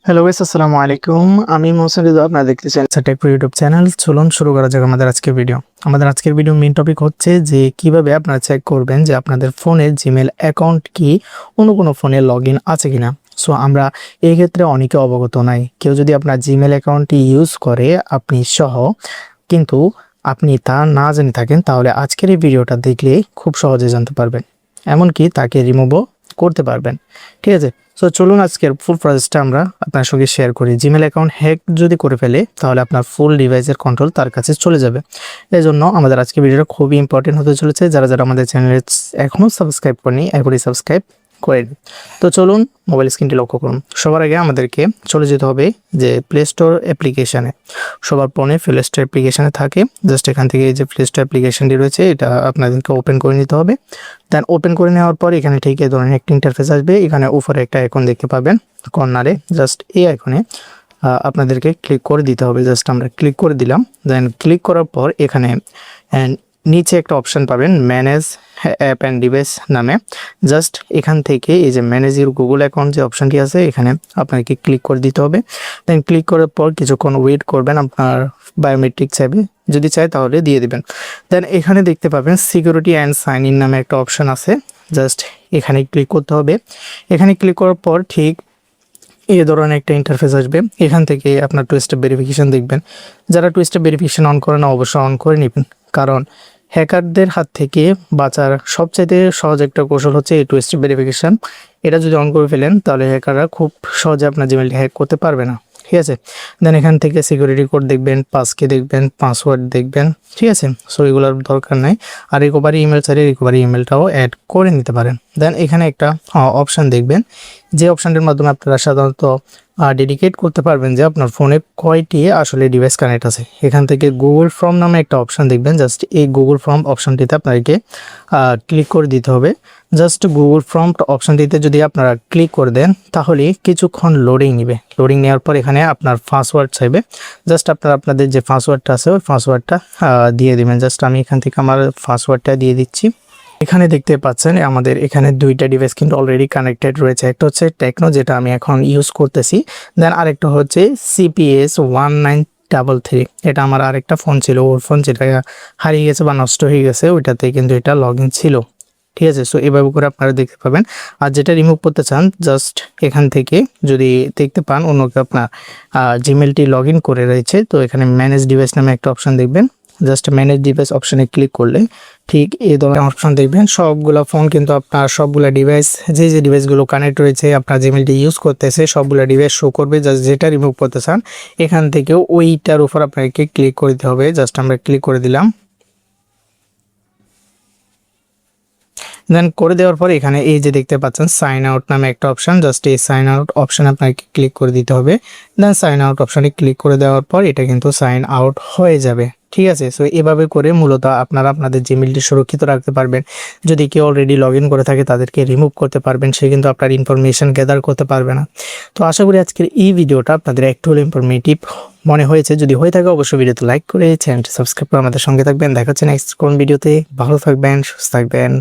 Hello guys, আসসালামু আলাইকুম। আমি মোহাম্মদ রিজা, আপনারা দেখতেছেন টেক ইউটিউব চ্যানেল। চলুন শুরু করা যাক আমাদের আজকের ভিডিও। আমাদের আজকের ভিডিও মেইন টপিক হচ্ছে যে কিভাবে আপনারা চেক করবেন যে আপনাদের ফোনের জিমেল অ্যাকাউন্ট কি অন্য কোনো ফোনে লগইন আছে কিনা। সো আমরা এই ক্ষেত্রে অনেকে অবগত নাই। কেউ যদি আপনার জিমেল অ্যাকাউন্টটি ইউজ করে আপনি সহ, কিন্তু আপনি তা না জেনে থাকেন, তাহলে আজকের এই ভিডিওটা দেখলে খুব সহজে জানতে পারবেন, এমনকি তাকে রিমুভও করতে পারবেন। ঠিক আছে, সো চলুন আজকের ফুল প্রসেসটা আমরা আপনার সঙ্গে শেয়ার করি। জিমেল অ্যাকাউন্ট হ্যাক যদি করে ফেলে তাহলে আপনার ফুল ডিভাইসের কন্ট্রোল তার কাছে চলে যাবে। এই জন্য আমাদের আজকে ভিডিওটা খুবই ইম্পর্টেন্ট হতে চলেছে। যারা যারা আমাদের চ্যানেলে এখনও সাবস্ক্রাইব করেনি এখনই সাবস্ক্রাইব করে নিন। তো চলুন মোবাইল স্ক্রিনটি লক্ষ্য করুন। সবার আগে আমাদেরকে চলে যেতে হবে যে প্লে স্টোর অ্যাপ্লিকেশানে। সবার ফোনে প্লে স্টোর অ্যাপ্লিকেশানে থাকে। জাস্ট এখান থেকে এই যে প্লে স্টোর অ্যাপ্লিকেশানটি রয়েছে এটা আপনাদেরকে ওপেন করে নিতে হবে। দেন ওপেন করে নেওয়ার পর এখানে ঠিক এই ধরনের একটা ইন্টারফেস আসবে। এখানে উপরে একটা আইকন দেখতে পাবেন কর্নারে, জাস্ট এই আইকনে আপনাদেরকে ক্লিক করে দিতে হবে। জাস্ট আমরা ক্লিক করে দিলাম। দেন ক্লিক করার পর এখানে নিচে একটা অপশান পাবেন ম্যানেজ অ্যাপ অ্যান্ড ডিভাইস নামে। জাস্ট এখান থেকে এই যে ম্যানেজ ইউর গুগল অ্যাকাউন্ট যে অপশানটি আছে এখানে আপনাকে ক্লিক করে দিতে হবে। দেন ক্লিক করার পর কিছুক্ষণ ওয়েট করবেন, আপনার বায়োমেট্রিক চাইবে, যদি চায় তাহলে দিয়ে দিবেন। দেন এখানে দেখতে পাবেন সিকিউরিটি অ্যান্ড সাইন ইন নামে একটা অপশান আছে। জাস্ট এখানে ক্লিক করতে হবে। এখানে ক্লিক করার পর ঠিক এই ধরনের একটা ইন্টারফেস আসবে। এখান থেকে আপনার টু স্টেপ ভেরিফিকেশন দেখবেন। যারা টু স্টেপ ভেরিফিকেশন অন করে না অবশ্যই অন করে নেবেন, কারণ হ্যাকারদের হাত থেকে বাঁচার সবচাইতে সহজ একটা কৌশল হচ্ছে এই টু স্টেপ ভেরিফিকেশন। এটা যদি অন করে ফেলেন তাহলে হ্যাকাররা খুব সহজে আপনার জিমেলটি হ্যাক করতে পারবে না। ঠিক আছে, দেন এখান থেকে সিকিউরিটি কোড দেখবেন, পাসকি দেখবেন, পাসওয়ার্ড দেখবেন। ঠিক আছে, সো এগুলোর দরকার নাই। আর রিকভারি ইমেল চাইলে রিকভারি ইমেলটাও অ্যাড করে নিতে পারেন। দেন এখানে একটা অপশান দেখবেন, যে অপশানটির মাধ্যমে আপনারা সাধারণত ডেডিকেট করতে পারবেন যে আপনার ফোনে কয়টি আসলে ডিভাইস কানেক্ট আছে। এখান থেকে গুগল ফর্ম নামে একটা অপশান দেখবেন। জাস্ট এই গুগল ফর্ম অপশানটিতে আপনাদেরকে ক্লিক করে দিতে হবে। জাস্ট গুগল ফর্ম অপশানটিতে যদি আপনারা ক্লিক করে দেন তাহলে কিছুক্ষণ লোডিং নেবে। লোডিং নেওয়ার পর এখানে আপনার পাসওয়ার্ড চাইবে। জাস্ট আপনাদের যে পাসওয়ার্ডটা আছে ওই পাসওয়ার্ডটা দিয়ে দিবেন। জাস্ট আমি এখান থেকে আমার পাসওয়ার্ডটা দিয়ে দিচ্ছি। এখানে দেখতে পাচ্ছেন আমাদের এখানে দুইটা ডিভাইস কিন্তু অলরেডি কানেক্টেড রয়েছে। একটা হচ্ছে টেকনো, যেটা আমি এখন ইউজ করতেছি। দেন আরেকটা হচ্ছে CPS 1933। এটা আমার আরেকটা ফোন ছিল, ওর ফোন যেটা হারিয়ে গেছে বা নষ্ট হয়ে গেছে ওইটাতে কিন্তু এটা লগ ইন ছিল। ঠিক আছে, সো এভাবে করে আপনারা দেখতে পাবেন। আর যেটা রিমুভ করতে চান জাস্ট এখান থেকে যদি দেখতে পান অন্য কেউ আপনার জিমেলটি লগ ইন করে রয়েছে, তো এখানে ম্যানেজ ডিভাইস নামে একটা অপশান দেখবেন। জাস্ট ম্যানেজ ডিভাইস অপশানে ক্লিক করলে ঠিক এই ধরনের অপশান দেখবেন। সবগুলো ফোন কিন্তু আপনার সবগুলো ডিভাইস, যে ডিভাইসগুলো কানেক্ট রয়েছে আপনার জিমেলটি ইউজ করতেছে সবগুলো ডিভাইস শো করবে। জাস্ট যেটা রিমুভ করতে চান এখান থেকেও ওইটার উপর আপনাকে ক্লিক করে দিতে হবে। জাস্ট আমরা ক্লিক করে দিলাম। দেন করে দেওয়ার পর এখানে এই যে দেখতে পাচ্ছেন সাইন আউট নামে একটা অপশান, জাস্ট এই সাইন আউট অপশানে আপনাকে ক্লিক করে দিতে হবে। দেন সাইন আউট অপশানে ক্লিক করে দেওয়ার পর এটা কিন্তু সাইন আউট হয়ে যাবে। ঠিক আছে, সো এভাবে করে মূলত আপনারা আপনাদের জিমেলটি সুরক্ষিত রাখতে পারবেন। যদি কেউ অলরেডি লগ ইন করে থাকে তাদেরকে রিমুভ করতে পারবেন, সে কিন্তু আপনার ইনফরমেশন গ্যাদার করতে পারবে না। তো আশা করি আজকের এই ভিডিওটা আপনাদের একটু হলে ইনফরমেটিভ মনে হয়েছে। যদি হয়ে থাকে অবশ্যই ভিডিওতে লাইক করে চ্যানেলটি সাবস্ক্রাইব করে আমাদের সঙ্গে থাকবেন। দেখা হচ্ছে নেক্সট কোন ভিডিওতে। ভালো থাকবেন, সুস্থ থাকবেন।